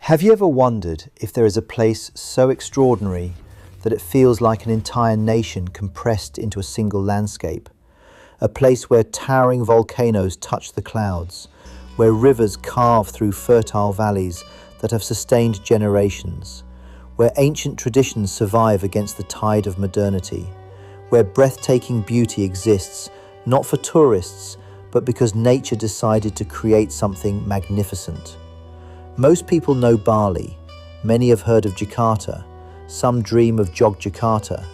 Have you ever wondered if there is a place so extraordinary that it feels like an entire nation compressed into a single landscape? A place where towering volcanoes touch the clouds, where rivers carve through fertile valleys that have sustained generations, where ancient traditions survive against the tide of modernity, where breathtaking beauty exists not for tourists, but because nature decided to create something magnificent. Most people know Bali, many have heard of Jakarta, some dream of Yogyakarta,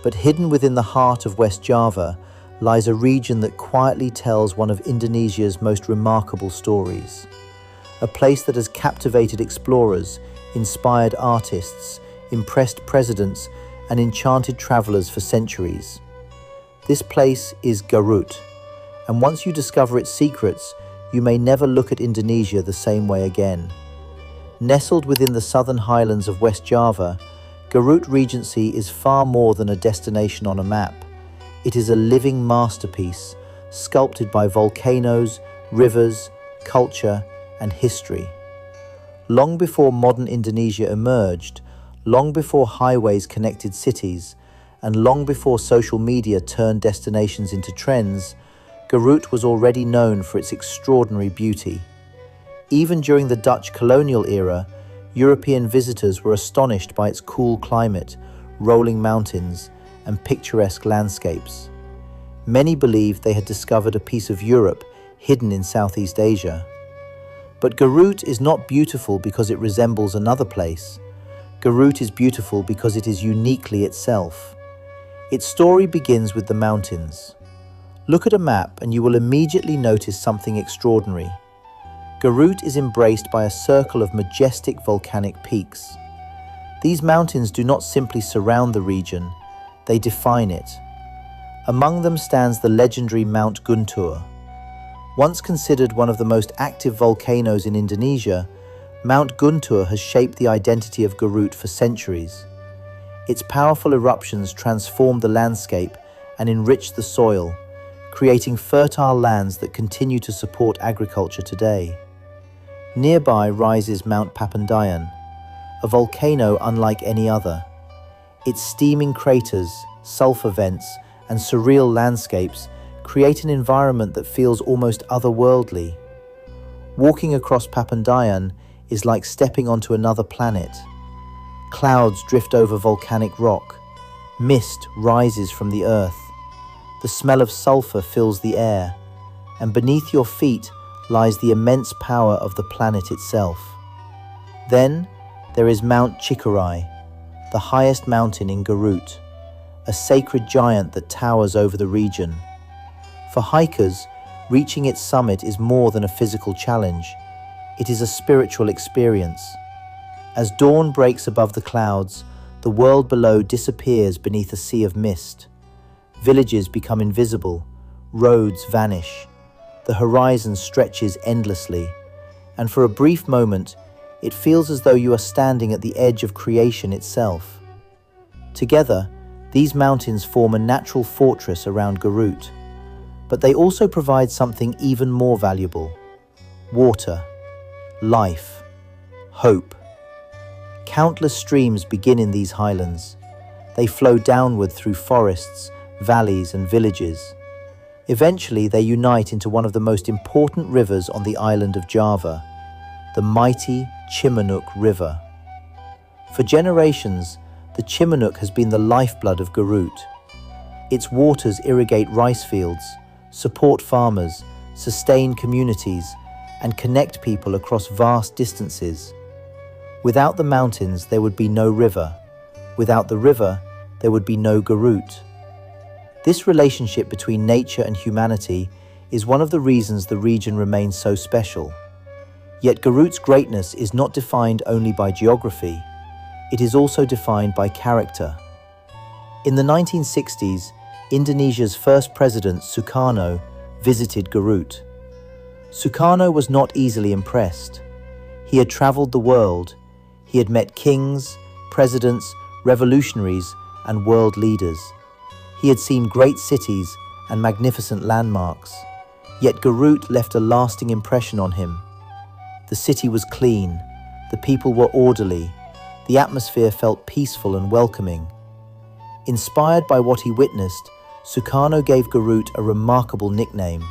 but hidden within the heart of West Java lies a region that quietly tells one of Indonesia's most remarkable stories. A place that has captivated explorers, inspired artists, impressed presidents, and enchanted travelers for centuries. This place is Garut, and once you discover its secrets, you may never look at Indonesia the same way again. Nestled within the southern highlands of West Java, Garut Regency is far more than a destination on a map. It is a living masterpiece, sculpted by volcanoes, rivers, culture, and history. Long before modern Indonesia emerged, long before highways connected cities, and long before social media turned destinations into trends, Garut was already known for its extraordinary beauty. Even during the Dutch colonial era, European visitors were astonished by its cool climate, rolling mountains, and picturesque landscapes. Many believed they had discovered a piece of Europe hidden in Southeast Asia. But Garut is not beautiful because it resembles another place. Garut is beautiful because it is uniquely itself. Its story begins with the mountains. Look at a map and you will immediately notice something extraordinary. Garut is embraced by a circle of majestic volcanic peaks. These mountains do not simply surround the region, they define it. Among them stands the legendary Mount Guntur. Once considered one of the most active volcanoes in Indonesia, Mount Guntur has shaped the identity of Garut for centuries. Its powerful eruptions transform the landscape and enrich the soil, creating fertile lands that continue to support agriculture today. Nearby rises Mount Papandayan, a volcano unlike any other. Its steaming craters, sulfur vents, and surreal landscapes create an environment that feels almost otherworldly. Walking across Papandayan is like stepping onto another planet. Clouds drift over volcanic rock. Mist rises from the earth. The smell of sulfur fills the air, and beneath your feet lies the immense power of the planet itself. Then there is Mount Chikurai, the highest mountain in Garut, a sacred giant that towers over the region. For hikers, reaching its summit is more than a physical challenge. It is a spiritual experience. As dawn breaks above the clouds, the world below disappears beneath a sea of mist. Villages become invisible, roads vanish, the horizon stretches endlessly, and for a brief moment, it feels as though you are standing at the edge of creation itself. Together, these mountains form a natural fortress around Garut, but they also provide something even more valuable: water, life, hope. Countless streams begin in these highlands. They flow downward through forests, valleys, and villages. Eventually, they unite into one of the most important rivers on the island of Java, the mighty Cimanuk River. For generations, the Cimanuk has been the lifeblood of Garut. Its waters irrigate rice fields, support farmers, sustain communities, and connect people across vast distances. Without the mountains, there would be no river. Without the river, there would be no Garut. This relationship between nature and humanity is one of the reasons the region remains so special. Yet Garut's greatness is not defined only by geography, it is also defined by character. In the 1960s, Indonesia's first president, Sukarno, visited Garut. Sukarno was not easily impressed. He had traveled the world. He had met kings, presidents, revolutionaries, and world leaders. He had seen great cities and magnificent landmarks, yet Garut left a lasting impression on him. The city was clean, The people were orderly. The atmosphere felt peaceful and welcoming. Inspired by what he witnessed, Sukarno gave Garut a remarkable nickname,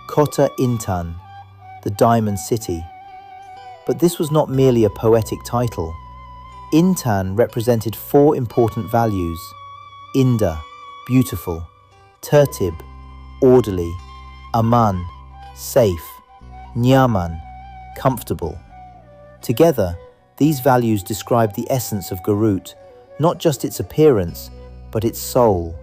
Kota Intan, the Diamond City. But this was not merely a poetic title. Intan represented four important values: Indah, beautiful; Tertib, orderly; Aman, safe; Nyaman, comfortable. Together, these values describe the essence of Garut, not just its appearance, but its soul.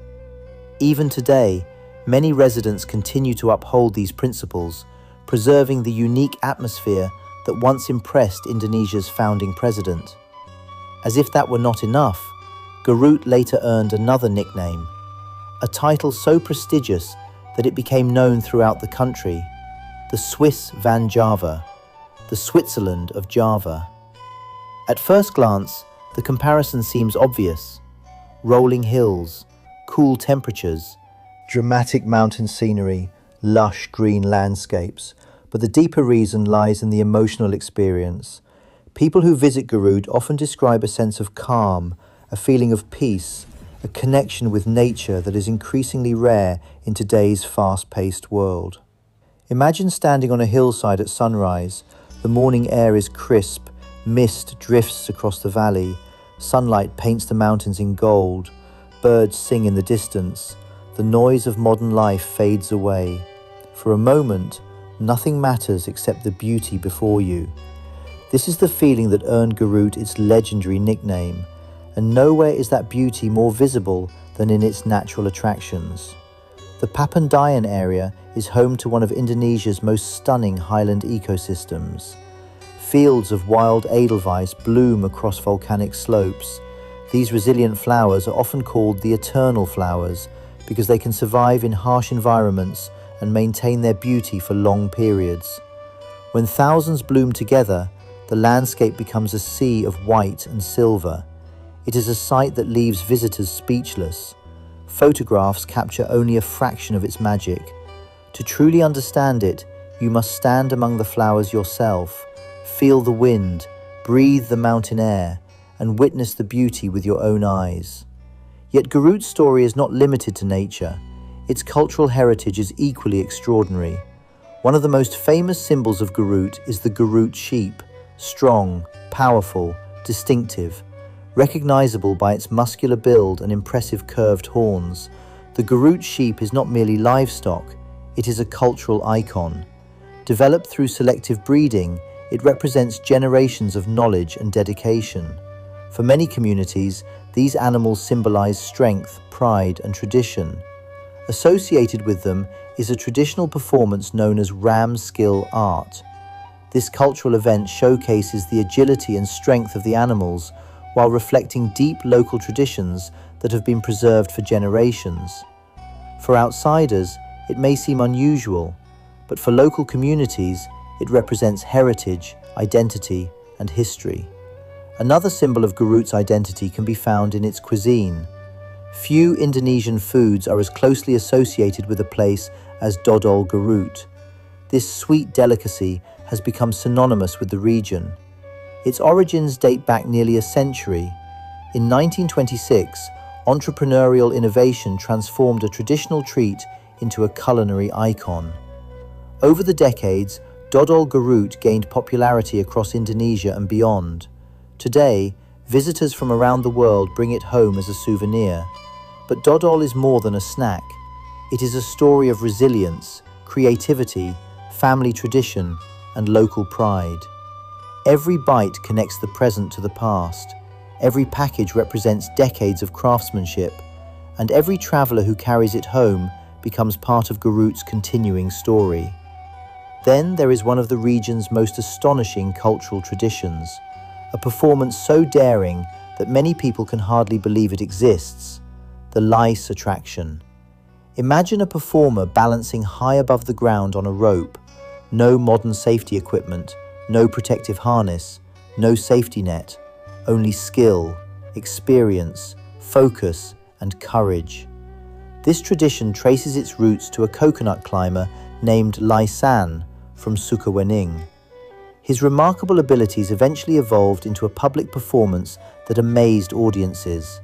Even today, many residents continue to uphold these principles, preserving the unique atmosphere that once impressed Indonesia's founding president. As if that were not enough, Garut later earned another nickname, a title so prestigious that it became known throughout the country, the Swiss van Java, the Switzerland of Java. At first glance, the comparison seems obvious. Rolling hills, cool temperatures, dramatic mountain scenery, lush green landscapes. But the deeper reason lies in the emotional experience. People who visit Garut often describe a sense of calm, a feeling of peace, a connection with nature that is increasingly rare in today's fast-paced world. Imagine standing on a hillside at sunrise. The morning air is crisp, mist drifts across the valley, sunlight paints the mountains in gold, birds sing in the distance, the noise of modern life fades away. For a moment, nothing matters except the beauty before you. This is the feeling that earned Garut its legendary nickname, and nowhere is that beauty more visible than in its natural attractions. The Papandayan area is home to one of Indonesia's most stunning highland ecosystems. Fields of wild edelweiss bloom across volcanic slopes. These resilient flowers are often called the eternal flowers because they can survive in harsh environments and maintain their beauty for long periods. When thousands bloom together, the landscape becomes a sea of white and silver. It is a sight that leaves visitors speechless. Photographs capture only a fraction of its magic. To truly understand it, you must stand among the flowers yourself, feel the wind, breathe the mountain air, and witness the beauty with your own eyes. Yet Garut's story is not limited to nature. Its cultural heritage is equally extraordinary. One of the most famous symbols of Garut is the Garut sheep, strong, powerful, distinctive. Recognizable by its muscular build and impressive curved horns, the Garut sheep is not merely livestock, it is a cultural icon. Developed through selective breeding, it represents generations of knowledge and dedication. For many communities, these animals symbolize strength, pride, and tradition. Associated with them is a traditional performance known as ram skill art. This cultural event showcases the agility and strength of the animals while reflecting deep local traditions that have been preserved for generations. For outsiders, it may seem unusual, but for local communities, it represents heritage, identity, and history. Another symbol of Garut's identity can be found in its cuisine. Few Indonesian foods are as closely associated with a place as dodol Garut. This sweet delicacy has become synonymous with the region. Its origins date back nearly a century. In 1926, entrepreneurial innovation transformed a traditional treat into a culinary icon. Over the decades, dodol Garut gained popularity across Indonesia and beyond. Today, visitors from around the world bring it home as a souvenir. But dodol is more than a snack. It is a story of resilience, creativity, family tradition, and local pride. Every bite connects the present to the past. Every package represents decades of craftsmanship, and every traveler who carries it home becomes part of Garut's continuing story. Then there is one of the region's most astonishing cultural traditions, a performance so daring that many people can hardly believe it exists, the lice attraction. Imagine a performer balancing high above the ground on a rope, no modern safety equipment, no protective harness, no safety net, only skill, experience, focus, and courage. This tradition traces its roots to a coconut climber named Lai San from Sukawening. His remarkable abilities eventually evolved into a public performance that amazed audiences.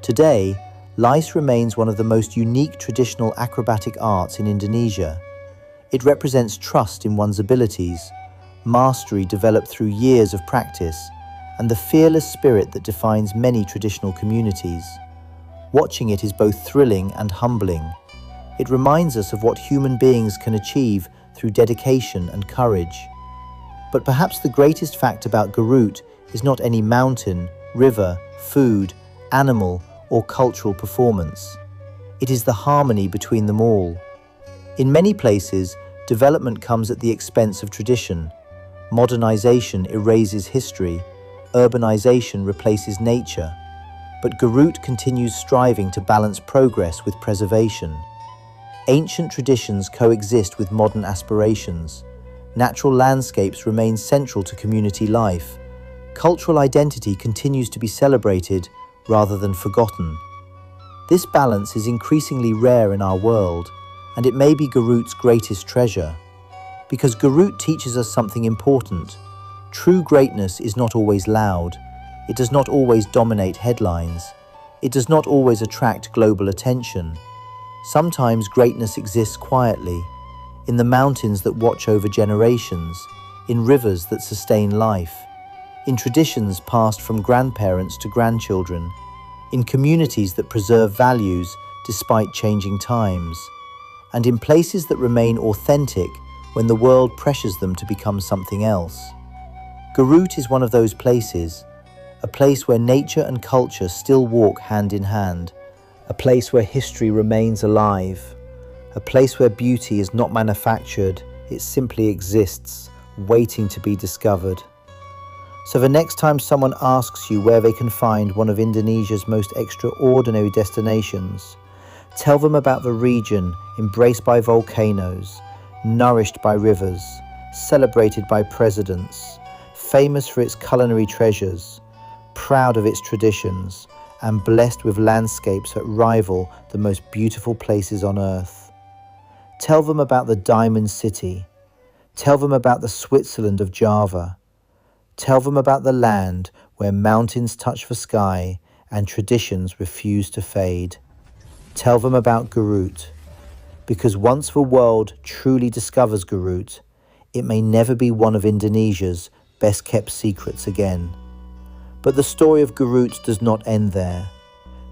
Today, Lais remains one of the most unique traditional acrobatic arts in Indonesia. It represents trust in one's abilities, mastery developed through years of practice, and the fearless spirit that defines many traditional communities. Watching it is both thrilling and humbling. It reminds us of what human beings can achieve through dedication and courage. But perhaps the greatest fact about Garut is not any mountain, river, food, animal, or cultural performance. It is the harmony between them all. In many places, development comes at the expense of tradition. Modernization erases history. Urbanization replaces nature. But Garut continues striving to balance progress with preservation. Ancient traditions coexist with modern aspirations. Natural landscapes remain central to community life. Cultural identity continues to be celebrated rather than forgotten. This balance is increasingly rare in our world, and it may be Garut's greatest treasure. Because Garut teaches us something important. True greatness is not always loud. It does not always dominate headlines. It does not always attract global attention. Sometimes greatness exists quietly, in the mountains that watch over generations, in rivers that sustain life, in traditions passed from grandparents to grandchildren, in communities that preserve values despite changing times, and in places that remain authentic when the world pressures them to become something else. Garut is one of those places, a place where nature and culture still walk hand in hand, a place where history remains alive, a place where beauty is not manufactured, it simply exists, waiting to be discovered. So the next time someone asks you where they can find one of Indonesia's most extraordinary destinations, tell them about the region embraced by volcanoes, nourished by rivers, celebrated by presidents, famous for its culinary treasures, proud of its traditions, and blessed with landscapes that rival the most beautiful places on earth. Tell them about the Diamond City. Tell them about the Switzerland of Java. Tell them about the land where mountains touch the sky and traditions refuse to fade. Tell them about Garut, because once the world truly discovers Garut, it may never be one of Indonesia's best-kept secrets again. But the story of Garut does not end there,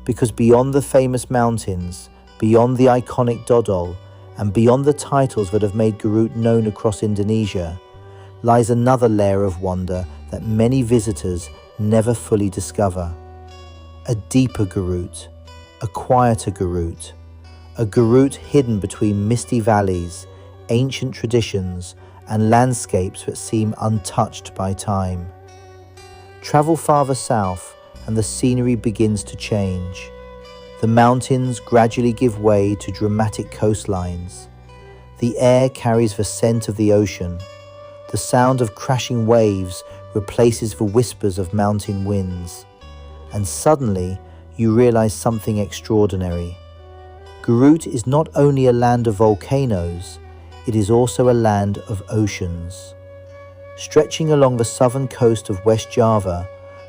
because beyond the famous mountains, beyond the iconic dodol, and beyond the titles that have made Garut known across Indonesia, lies another layer of wonder that many visitors never fully discover. A deeper Garut, a quieter Garut, a Garut hidden between misty valleys, ancient traditions, and landscapes that seem untouched by time. Travel farther south and the scenery begins to change. The mountains gradually give way to dramatic coastlines. The air carries the scent of the ocean. The sound of crashing waves replaces the whispers of mountain winds. And suddenly, you realize something extraordinary. Garut is not only a land of volcanoes, it is also a land of oceans. Stretching along the southern coast of West Java,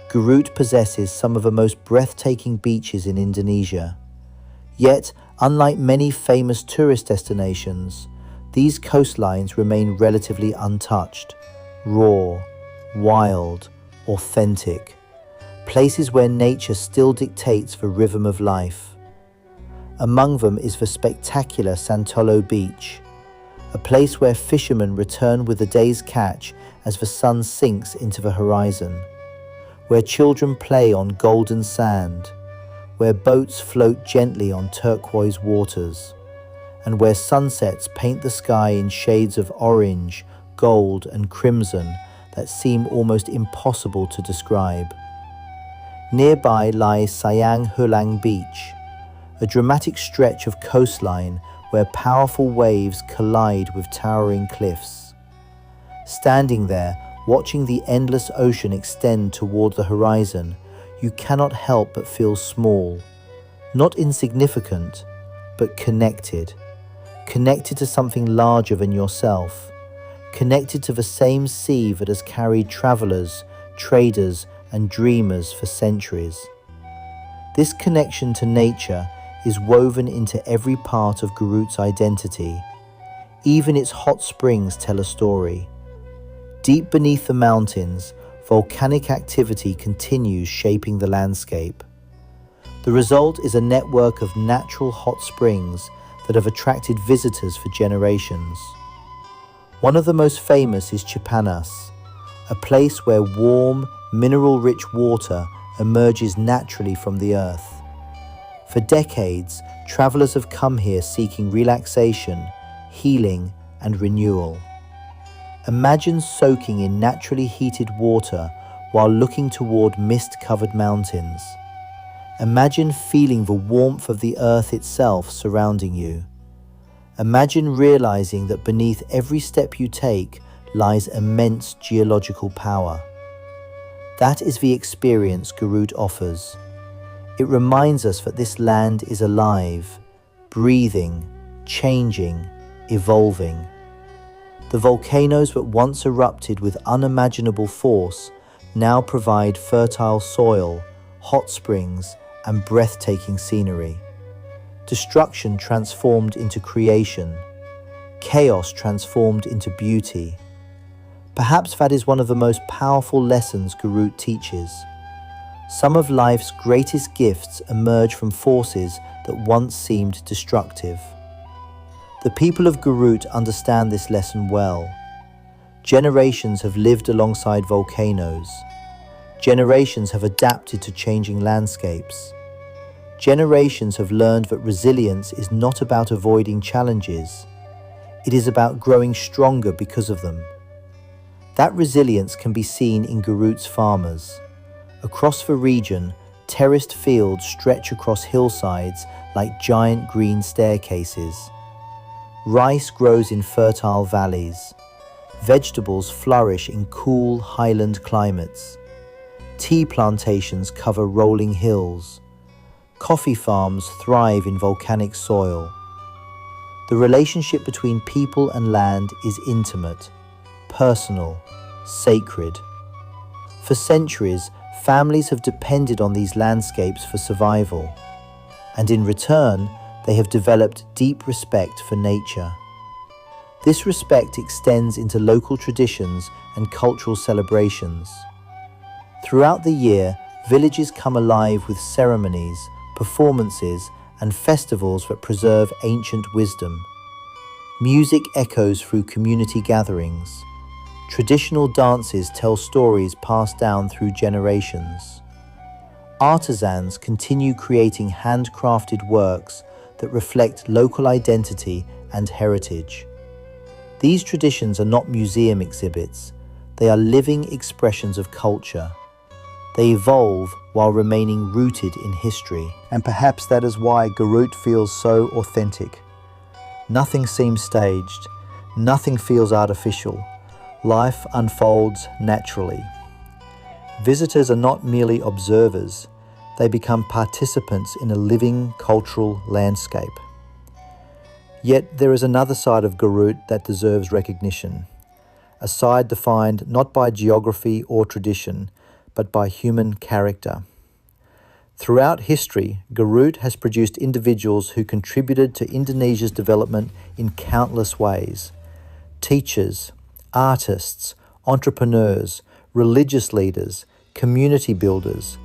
Garut possesses some of the most breathtaking beaches in Indonesia. Yet, unlike many famous tourist destinations, these coastlines remain relatively untouched, raw, wild, authentic, places where nature still dictates the rhythm of life. Among them is the spectacular Santolo Beach, a place where fishermen return with the day's catch as the sun sinks into the horizon, where children play on golden sand, where boats float gently on turquoise waters, and where sunsets paint the sky in shades of orange, gold, and crimson that seem almost impossible to describe. Nearby lies Sayang Hulang Beach, a dramatic stretch of coastline where powerful waves collide with towering cliffs. Standing there, watching the endless ocean extend toward the horizon, you cannot help but feel small, not insignificant, but connected to something larger than yourself, connected to the same sea that has carried travelers, traders, and dreamers for centuries. This connection to nature is woven into every part of Garut's identity. Even its hot springs tell a story. Deep beneath the mountains, volcanic activity continues shaping the landscape. The result is a network of natural hot springs that have attracted visitors for generations. One of the most famous is Chipanas, a place where warm, mineral-rich water emerges naturally from the earth. For decades, travelers have come here seeking relaxation, healing, and renewal. Imagine soaking in naturally heated water while looking toward mist-covered mountains. Imagine feeling the warmth of the earth itself surrounding you. Imagine realizing that beneath every step you take lies immense geological power. That is the experience Garut offers. It reminds us that this land is alive, breathing, changing, evolving. The volcanoes that once erupted with unimaginable force now provide fertile soil, hot springs, and breathtaking scenery. Destruction transformed into creation, chaos transformed into beauty. Perhaps that is one of the most powerful lessons Garut teaches. Some of life's greatest gifts emerge from forces that once seemed destructive. The people of Garut understand this lesson well. Generations have lived alongside volcanoes. Generations have adapted to changing landscapes. Generations have learned that resilience is not about avoiding challenges. It is about growing stronger because of them. That resilience can be seen in Garut's farmers. Across the region, terraced fields stretch across hillsides like giant green staircases. Rice grows in fertile valleys. Vegetables flourish in cool highland climates. Tea plantations cover rolling hills. Coffee farms thrive in volcanic soil. The relationship between people and land is intimate, personal, sacred. For centuries, families have depended on these landscapes for survival, and in return, they have developed deep respect for nature. This respect extends into local traditions and cultural celebrations. Throughout the year, villages come alive with ceremonies, performances, and festivals that preserve ancient wisdom. Music echoes through community gatherings. Traditional dances tell stories passed down through generations. Artisans continue creating handcrafted works that reflect local identity and heritage. These traditions are not museum exhibits. They are living expressions of culture. They evolve while remaining rooted in history. And perhaps that is why Garut feels so authentic. Nothing seems staged. Nothing feels artificial. Life unfolds naturally. Visitors are not merely observers. They become participants in a living cultural landscape. Yet there is another side of Garut that deserves recognition. A side defined not by geography or tradition, but by human character. Throughout history, Garut has produced individuals who contributed to Indonesia's development in countless ways. Teachers, artists, entrepreneurs, religious leaders, community builders,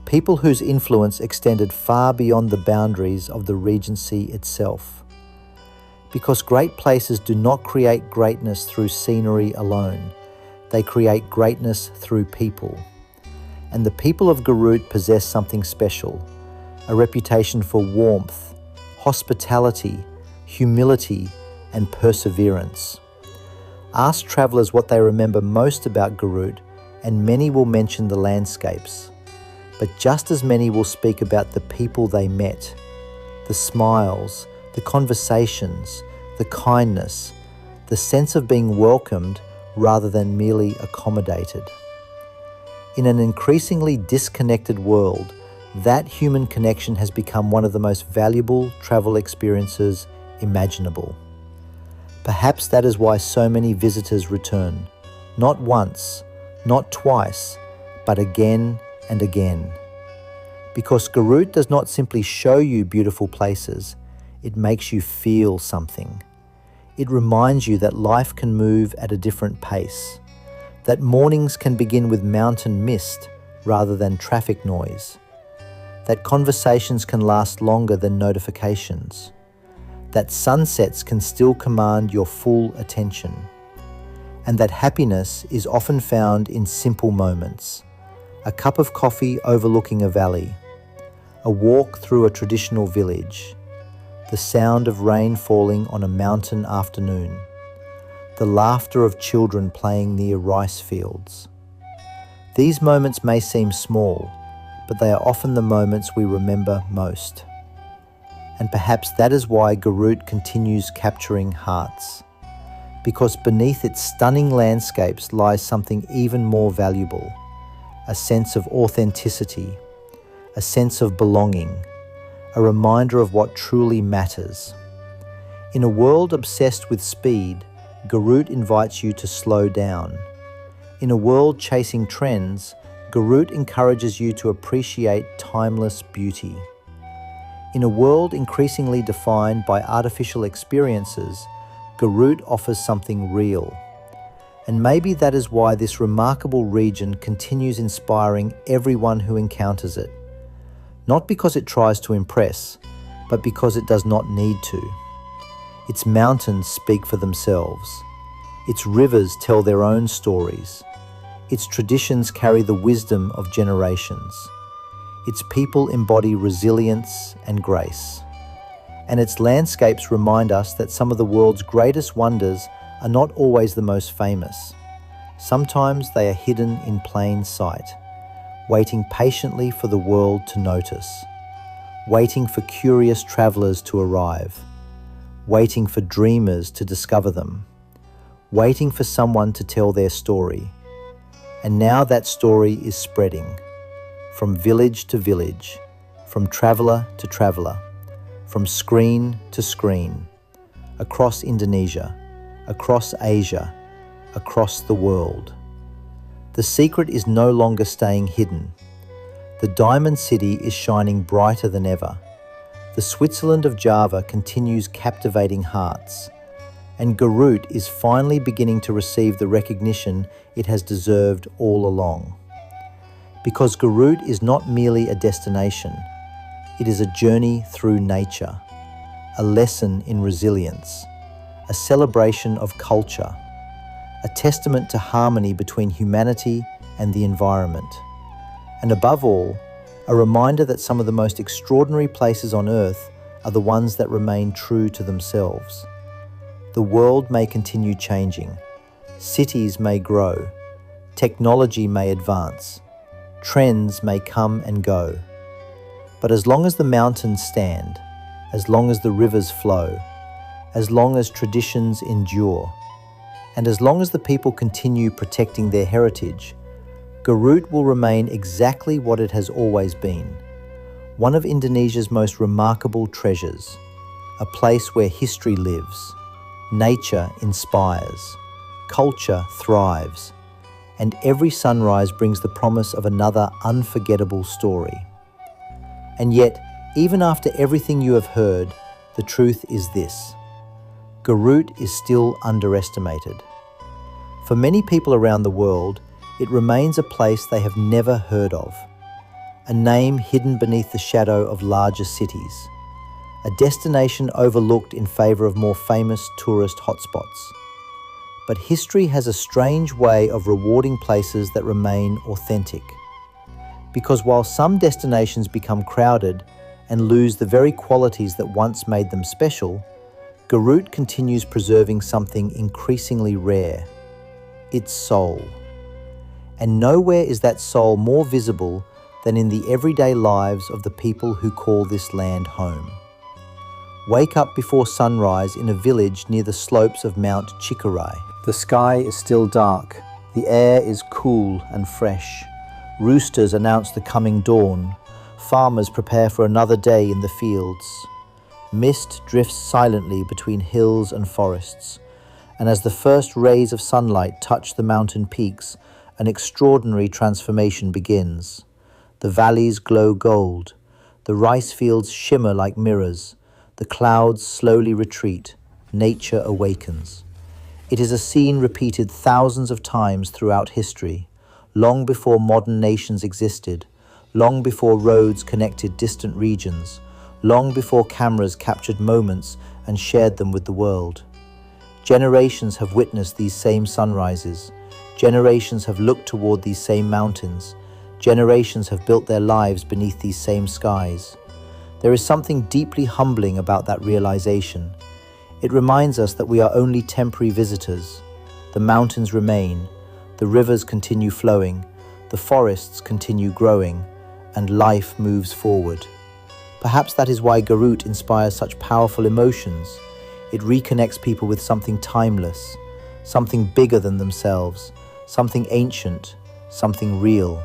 people whose influence extended far beyond the boundaries of the Regency itself. Because great places do not create greatness through scenery alone, they create greatness through people. And the people of Garut possess something special, a reputation for warmth, hospitality, humility, and perseverance. Ask travelers what they remember most about Garut, and many will mention the landscapes. But just as many will speak about the people they met, the smiles, the conversations, the kindness, the sense of being welcomed rather than merely accommodated. In an increasingly disconnected world, that human connection has become one of the most valuable travel experiences imaginable. Perhaps that is why so many visitors return, not once, not twice, but again and again. Because Garut does not simply show you beautiful places, it makes you feel something. It reminds you that life can move at a different pace, that mornings can begin with mountain mist rather than traffic noise, that conversations can last longer than notifications, that sunsets can still command your full attention, and that happiness is often found in simple moments. A cup of coffee overlooking a valley, a walk through a traditional village, the sound of rain falling on a mountain afternoon, the laughter of children playing near rice fields. These moments may seem small, but they are often the moments we remember most. And perhaps that is why Garut continues capturing hearts, because beneath its stunning landscapes lies something even more valuable, a sense of authenticity, a sense of belonging, a reminder of what truly matters. In a world obsessed with speed, Garut invites you to slow down. In a world chasing trends, Garut encourages you to appreciate timeless beauty. In a world increasingly defined by artificial experiences, Garut offers something real. And maybe that is why this remarkable region continues inspiring everyone who encounters it. Not because it tries to impress, but because it does not need to. Its mountains speak for themselves. Its rivers tell their own stories. Its traditions carry the wisdom of generations. Its people embody resilience and grace. And its landscapes remind us that some of the world's greatest wonders are not always the most famous. Sometimes they are hidden in plain sight, waiting patiently for the world to notice, waiting for curious travelers to arrive, waiting for dreamers to discover them, waiting for someone to tell their story. And now that story is spreading, from village to village, from traveler to traveler, from screen to screen, across Indonesia, across Asia, across the world. The secret is no longer staying hidden. The Diamond City is shining brighter than ever. The Switzerland of Java continues captivating hearts. And Garut is finally beginning to receive the recognition it has deserved all along. Because Garut is not merely a destination, it is a journey through nature, a lesson in resilience, a celebration of culture, a testament to harmony between humanity and the environment, and above all, a reminder that some of the most extraordinary places on earth are the ones that remain true to themselves. The world may continue changing, cities may grow, technology may advance, trends may come and go. But as long as the mountains stand, as long as the rivers flow, as long as traditions endure, and as long as the people continue protecting their heritage, Garut will remain exactly what it has always been, one of Indonesia's most remarkable treasures, a place where history lives, nature inspires, culture thrives, and every sunrise brings the promise of another unforgettable story. And yet, even after everything you have heard, the truth is this: Garut is still underestimated. For many people around the world, it remains a place they have never heard of, a name hidden beneath the shadow of larger cities, a destination overlooked in favour of more famous tourist hotspots. But history has a strange way of rewarding places that remain authentic. Because while some destinations become crowded and lose the very qualities that once made them special, Garut continues preserving something increasingly rare: its soul. And nowhere is that soul more visible than in the everyday lives of the people who call this land home. Wake up before sunrise in a village near the slopes of Mount Chikurai. The sky is still dark, the air is cool and fresh. Roosters announce the coming dawn. Farmers prepare for another day in the fields. Mist drifts silently between hills and forests, and as the first rays of sunlight touch the mountain peaks, an extraordinary transformation begins. The valleys glow gold, the rice fields shimmer like mirrors, the clouds slowly retreat, nature awakens. It is a scene repeated thousands of times throughout history, long before modern nations existed, long before roads connected distant regions, long before cameras captured moments and shared them with the world. Generations have witnessed these same sunrises. Generations have looked toward these same mountains. Generations have built their lives beneath these same skies. There is something deeply humbling about that realization. It reminds us that we are only temporary visitors. The mountains remain, the rivers continue flowing, the forests continue growing, and life moves forward. Perhaps that is why Garut inspires such powerful emotions. It reconnects people with something timeless, something bigger than themselves, something ancient, something real.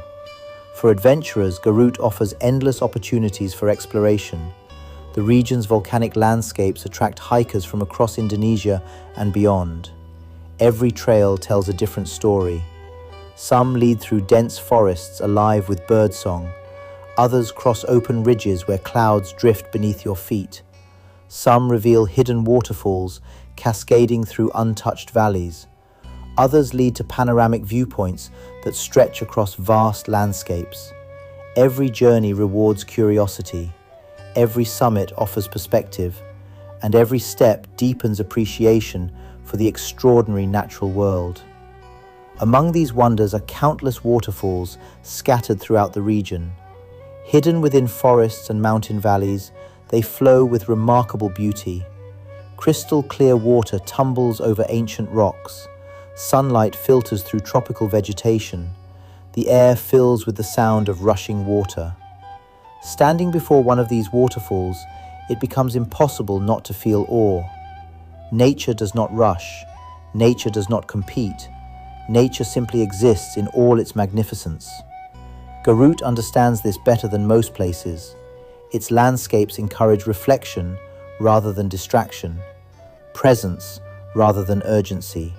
For adventurers, Garut offers endless opportunities for exploration. The region's volcanic landscapes attract hikers from across Indonesia and beyond. Every trail tells a different story. Some lead through dense forests alive with birdsong. Others cross open ridges where clouds drift beneath your feet. Some reveal hidden waterfalls cascading through untouched valleys. Others lead to panoramic viewpoints that stretch across vast landscapes. Every journey rewards curiosity. Every summit offers perspective, and every step deepens appreciation for the extraordinary natural world. Among these wonders are countless waterfalls scattered throughout the region. Hidden within forests and mountain valleys, they flow with remarkable beauty. Crystal clear water tumbles over ancient rocks. Sunlight filters through tropical vegetation. The air fills with the sound of rushing water. Standing before one of these waterfalls, it becomes impossible not to feel awe. Nature does not rush. Nature does not compete. Nature simply exists in all its magnificence. Garut understands this better than most places. Its landscapes encourage reflection rather than distraction, presence rather than urgency,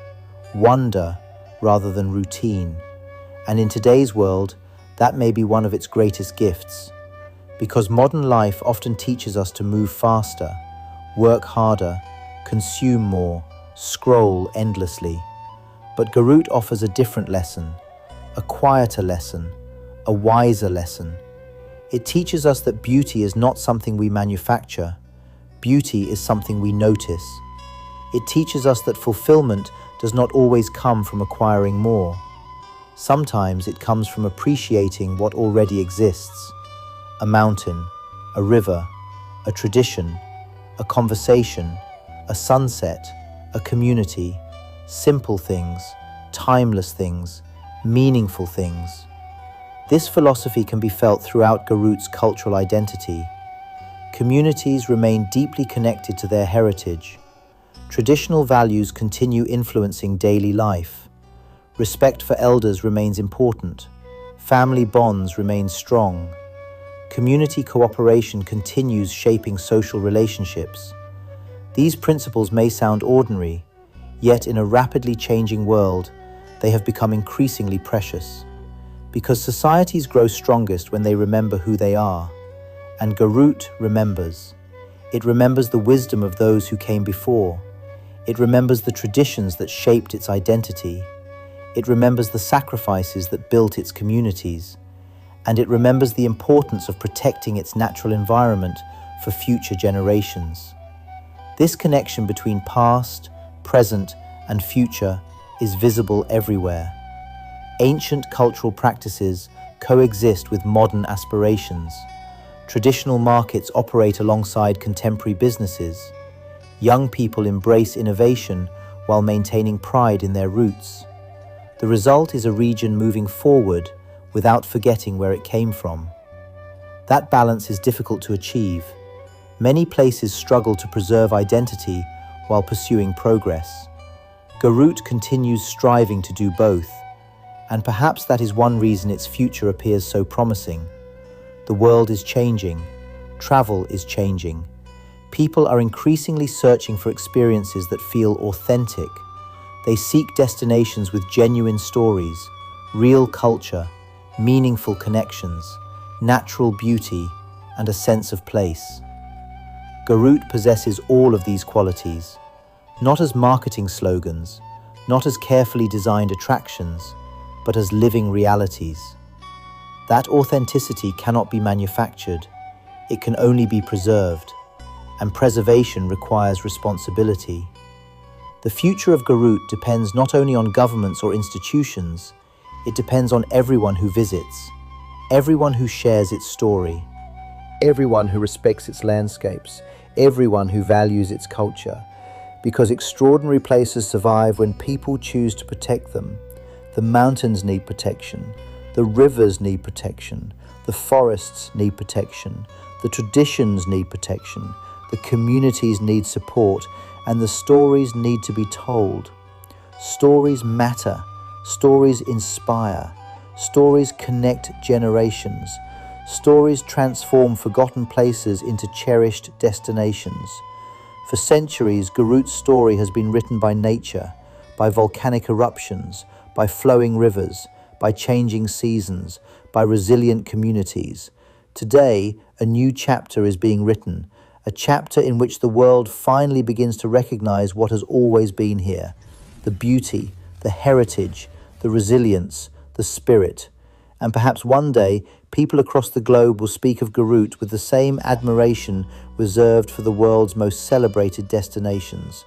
wonder rather than routine. And in today's world, that may be one of its greatest gifts. Because modern life often teaches us to move faster, work harder, consume more, scroll endlessly. But Garut offers a different lesson, a quieter lesson, a wiser lesson. It teaches us that beauty is not something we manufacture. Beauty is something we notice. It teaches us that fulfillment does not always come from acquiring more. Sometimes it comes from appreciating what already exists. A mountain, a river, a tradition, a conversation, a sunset, a community, simple things, timeless things, meaningful things. This philosophy can be felt throughout Garut's cultural identity. Communities remain deeply connected to their heritage. Traditional values continue influencing daily life. Respect for elders remains important. Family bonds remain strong. Community cooperation continues shaping social relationships. These principles may sound ordinary, yet in a rapidly changing world, they have become increasingly precious. Because societies grow strongest when they remember who they are. And Garut remembers. It remembers the wisdom of those who came before. It remembers the traditions that shaped its identity. It remembers the sacrifices that built its communities. And it remembers the importance of protecting its natural environment for future generations. This connection between past, present, and future is visible everywhere. Ancient cultural practices coexist with modern aspirations. Traditional markets operate alongside contemporary businesses. Young people embrace innovation while maintaining pride in their roots. The result is a region moving forward without forgetting where it came from. That balance is difficult to achieve. Many places struggle to preserve identity while pursuing progress. Garut continues striving to do both, and perhaps that is one reason its future appears so promising. The world is changing. Travel is changing. People are increasingly searching for experiences that feel authentic, They seek destinations with genuine stories, real culture, meaningful connections, natural beauty, and a sense of place. Garut possesses all of these qualities, not as marketing slogans, not as carefully designed attractions, but as living realities. That authenticity cannot be manufactured, it can only be preserved, and preservation requires responsibility. The future of Garut depends not only on governments or institutions, it depends on everyone who visits, everyone who shares its story, everyone who respects its landscapes, everyone who values its culture. Because extraordinary places survive when people choose to protect them. The mountains need protection, the rivers need protection, the forests need protection, the traditions need protection, the communities need support, and the stories need to be told. Stories matter, stories inspire, stories connect generations, stories transform forgotten places into cherished destinations. For centuries, Garut's story has been written by nature, by volcanic eruptions, by flowing rivers, by changing seasons, by resilient communities. Today, a new chapter is being written, a chapter in which the world finally begins to recognize what has always been here: the beauty, the heritage, the resilience, the spirit. And perhaps one day, people across the globe will speak of Garut with the same admiration reserved for the world's most celebrated destinations.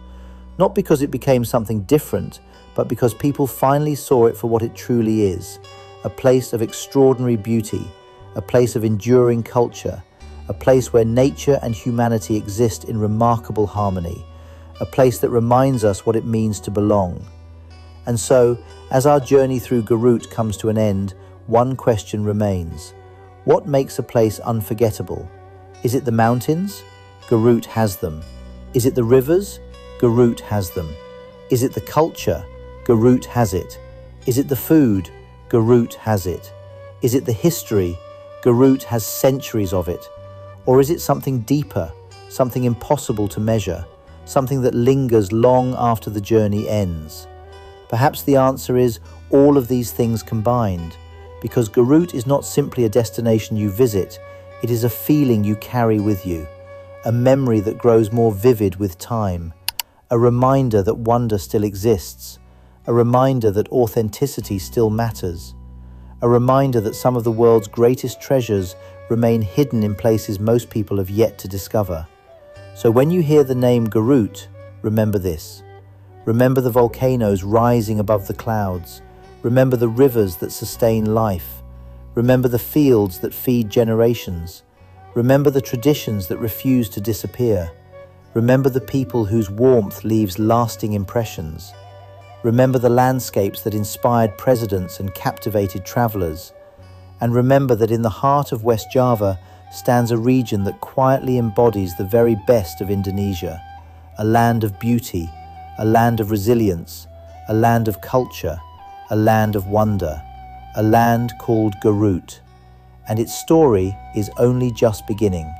Not because it became something different, but because people finally saw it for what it truly is: a place of extraordinary beauty, a place of enduring culture, a place where nature and humanity exist in remarkable harmony, a place that reminds us what it means to belong. And so, as our journey through Garut comes to an end, one question remains: what makes a place unforgettable? Is it the mountains? Garut has them. Is it the rivers? Garut has them. Is it the culture? Garut has it. Is it the food? Garut has it. Is it the history? Garut has centuries of it. Or is it something deeper, something impossible to measure, something that lingers long after the journey ends? Perhaps the answer is all of these things combined, because Garut is not simply a destination you visit, it is a feeling you carry with you, a memory that grows more vivid with time, a reminder that wonder still exists, a reminder that authenticity still matters, a reminder that some of the world's greatest treasures remain hidden in places most people have yet to discover. So when you hear the name Garut, remember this. Remember the volcanoes rising above the clouds. Remember the rivers that sustain life. Remember the fields that feed generations. Remember the traditions that refuse to disappear. Remember the people whose warmth leaves lasting impressions. Remember the landscapes that inspired presidents and captivated travelers. And remember that in the heart of West Java stands a region that quietly embodies the very best of Indonesia, a land of beauty, a land of resilience, a land of culture, a land of wonder, a land called Garut. And its story is only just beginning.